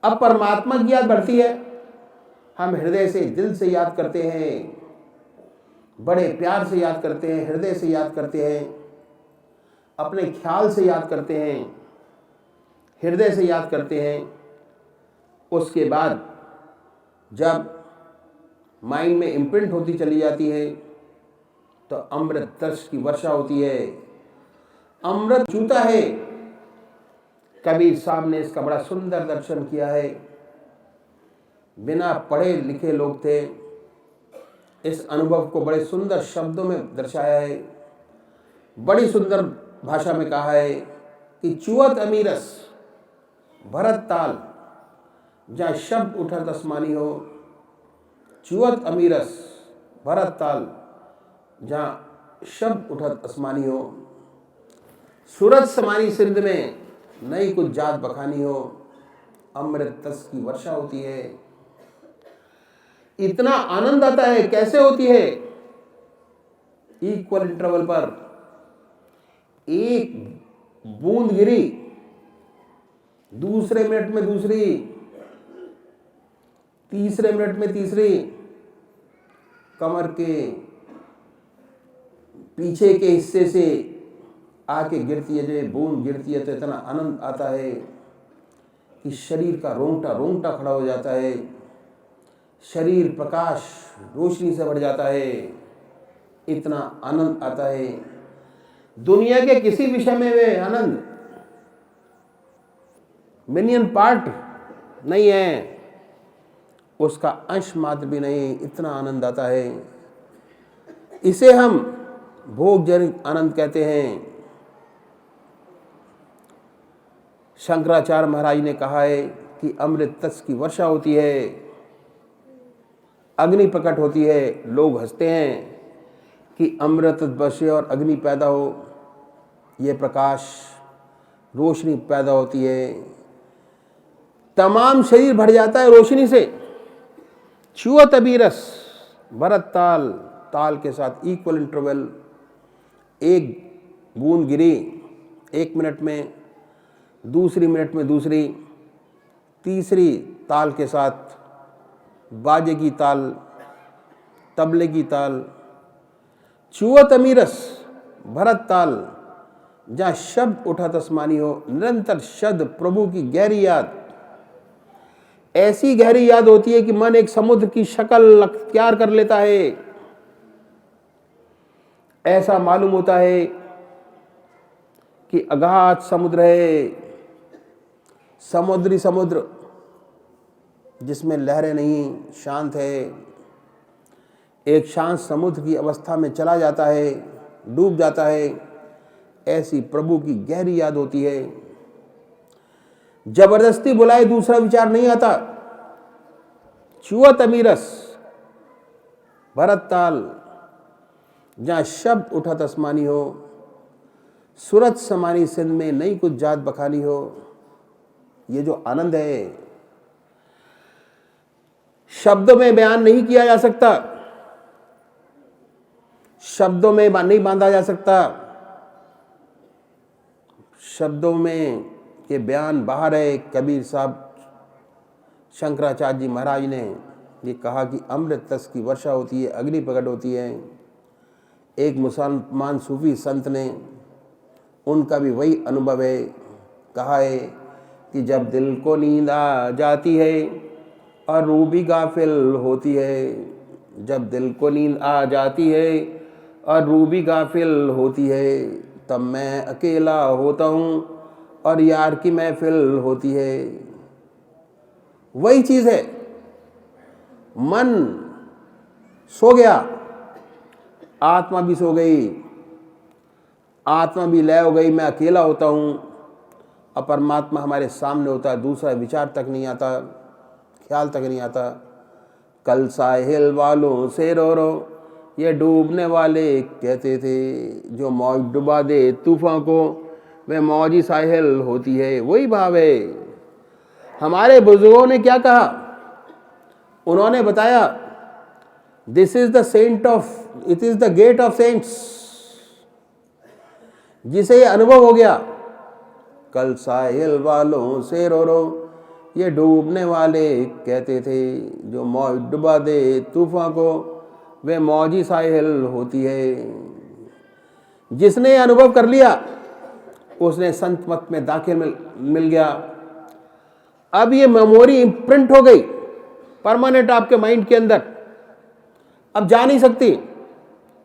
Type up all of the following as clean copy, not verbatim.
अब परमात्मा की याद बढ़ती है, हम हृदय से, दिल से याद करते हैं, बड़े प्यार से याद करते हैं, हृदय से याद करते हैं, अपने ख्याल से याद करते हैं, हृदय से याद करते हैं। उसके बाद जब माइंड में इम्प्रिंट होती चली जाती है तो अमृत दर्श की वर्षा होती है, अमृत चूता है। कबीर साहब ने इसका बड़ा सुंदर दर्शन किया है। बिना पढ़े लिखे लोग थे, इस अनुभव को बड़े सुंदर शब्दों में दर्शाया है, बड़ी सुंदर भाषा में कहा है कि चुअत अमीरस भरत ताल, जहाँ शब्द उठत आसमानी हो। चुअत अमीरस भरत ताल, जहाँ शब्द उठत आसमानी हो। सूरज समानी सिंध में नई कुछ जात बखानी हो। अमृत रस की वर्षा होती है। इतना आनंद आता है, कैसे होती है? इक्वल इंटरवल पर एक बूंद गिरी, दूसरे मिनट में दूसरी, तीसरे मिनट में तीसरी, कमर के पीछे के हिस्से से आके गिरती है। जब बूंद गिरती है तो इतना आनंद आता है कि शरीर का रोंगटा रोंगटा खड़ा हो जाता है, शरीर प्रकाश रोशनी से भर जाता है, इतना आनंद आता है। दुनिया के किसी विषय में वे आनंद मिलियन पार्ट नहीं है, उसका अंश मात्र भी नहीं, इतना आनंद आता है। इसे हम भोगजनित आनंद कहते हैं। शंकराचार्य महाराज ने कहा है कि अमृत रस की वर्षा होती है, अग्नि प्रकट होती है। लोग हंसते हैं कि अमृत बरसे और अग्नि पैदा हो, ये प्रकाश रोशनी पैदा होती है, तमाम शरीर भर जाता है रोशनी से। छुअत अबीरस भरत ताल, ताल के साथ इक्वल इंटरवल, एक बूंद गिरी 1 मिनट में, दूसरी मिनट में दूसरी, तीसरी ताल के साथ बाजे की ताल, तबले की ताल। छुअत अमीरस भरत ताल, जहाँ शब्द उठत आसमानी हो। निरंतर शब्द, प्रभु की गहरी याद, ऐसी गहरी याद होती है कि मन एक समुद्र की शक्ल अख्तियार कर लेता है। ऐसा मालूम होता है कि अगाध समुद्र है, समुद्री समुद्र जिसमें लहरें नहीं, शांत है। एक शांत समुद्र की अवस्था में चला जाता है, डूब जाता है। ऐसी प्रभु की गहरी याद होती है। जबरदस्ती बुलाए दूसरा विचार नहीं आता। छुअत अमीरस भरत ताल, जहाँ शब्द उठत आसमानी हो। सूरज समानी सिंध में नई कुछ जात बखानी हो। ये जो आनंद है, शब्दों में बयान नहीं किया जा सकता, शब्दों में नहीं बांधा जा सकता। शब्दों में ये बयान बाहर है। कबीर साहब, शंकराचार्य जी महाराज ने ये कहा कि अमृत रस की वर्षा होती है, अग्नि प्रकट होती है। एक मुसलमान सूफी संत ने, उनका भी वही अनुभव है। कहा है कि जब दिल को नींद आ जाती है और रूह भी गाफिल होती है, जब दिल को नींद आ जाती है और रूह भी गाफिल होती है, तब मैं अकेला होता हूँ और यार की महफिल होती है। वही चीज़ है। मन सो गया, आत्मा भी सो गई, आत्मा भी लय हो गई, मैं अकेला होता हूँ और परमात्मा हमारे सामने होता है। दूसरा विचार तक नहीं आता, ख्याल तक नहीं आता। कल साहिल वालों से रो रो, ये डूबने वाले कहते थे, जो मौज डुबा दे तूफान को, वह मौजी साहिल होती है। वही भाव है। हमारे बुजुर्गों ने क्या कहा? उन्होंने बताया, this is the saint of, it is the gate of saints. जिसे ये अनुभव हो गया, कल साहिल वालों से रो रो, ये डूबने वाले कहते थे, जो मौज डुबा दे तूफान को वे मौजी साहिल होती है। जिसने अनुभव कर लिया उसने संत मत में दाखिल मिल गया। अब ये मेमोरी इम्प्रिंट हो गई परमानेंट आपके माइंड के अंदर, अब जा नहीं सकती।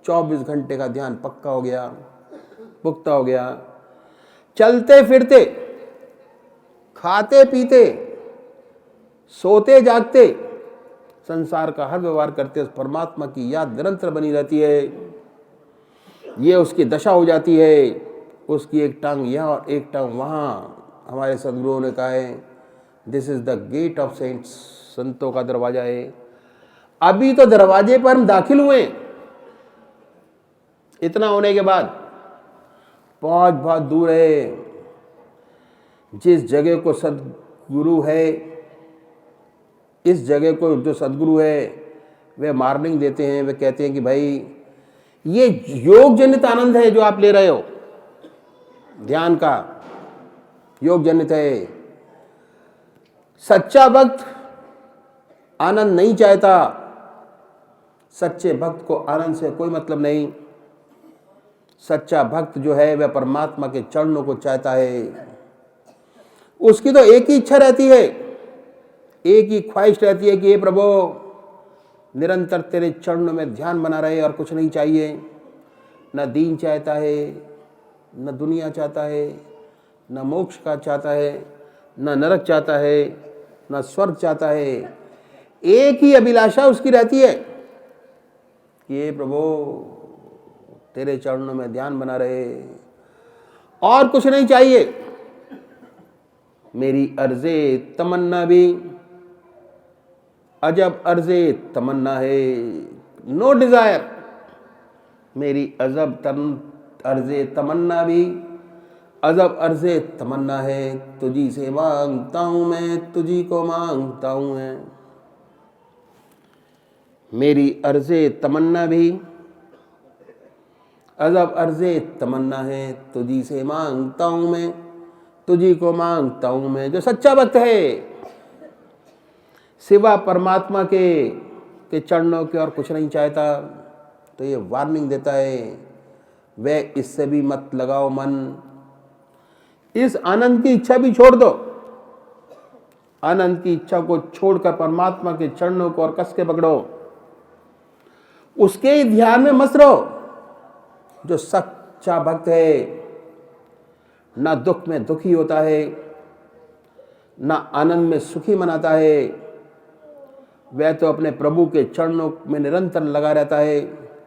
24 घंटे का ध्यान पक्का हो गया, पुख्ता हो गया। चलते फिरते, खाते पीते, सोते जागते, संसार का हर व्यवहार करते उस परमात्मा की याद निरंतर बनी रहती है। ये उसकी दशा हो जाती है। उसकी एक टांग यहाँ और एक टांग वहाँ। हमारे सदगुरुओं ने कहा है, this is the gate of saints, संतों का दरवाजा है। अभी तो दरवाजे पर हम दाखिल हुए, इतना होने के बाद पहुंच बहुत दूर है। जिस जगह को सदगुरु है, इस जगह को जो सदगुरु है वे वार्निंग देते हैं। वे कहते हैं कि भाई ये योग जनित आनंद है जो आप ले रहे हो, ध्यान का योग जनित है। सच्चा भक्त आनंद नहीं चाहता। सच्चे भक्त को आनंद से कोई मतलब नहीं। सच्चा भक्त जो है वह परमात्मा के चरणों को चाहता है। उसकी तो एक ही इच्छा रहती है, एक ही ख्वाहिश रहती है कि हे प्रभु निरंतर तेरे चरणों में ध्यान बना रहे और कुछ नहीं चाहिए। न दीन चाहता है, न दुनिया चाहता है, न मोक्ष का चाहता है, न नरक चाहता है, न स्वर्ग चाहता है। एक ही अभिलाषा उसकी रहती है कि हे प्रभु तेरे चरणों में ध्यान बना रहे, और कुछ नहीं चाहिए। मेरी अर्ज़े तमन्ना भी अजब अर्ज़े तमन्ना है। नो डिज़ायर, मेरी अजब अर्ज़े तमन्ना भी अजब अर्ज़े तमन्ना है। तुझी से मांगता हूँ मैं, तुझी को मांगता हूँ मैं। मेरी अर्ज़े तमन्ना भी अजब अर्ज़े तमन्ना है। तुझी से मांगता हूँ मैं, तुझी को मांगता हूँ मैं। जो सच्चा भक्त है सिवा परमात्मा के चरणों के और कुछ नहीं चाहता, तो ये वार्निंग देता है, वह इससे भी मत लगाओ मन। इस आनंद की इच्छा भी छोड़ दो। आनंद की इच्छा को छोड़कर परमात्मा के चरणों को और कस के पकड़ो। उसके ही ध्यान में मस्त रहो। जो सच्चा भक्त है ना दुख में दुखी होता है, ना आनंद में सुखी मनाता है, वह तो अपने प्रभु के चरणों में निरंतर लगा रहता है।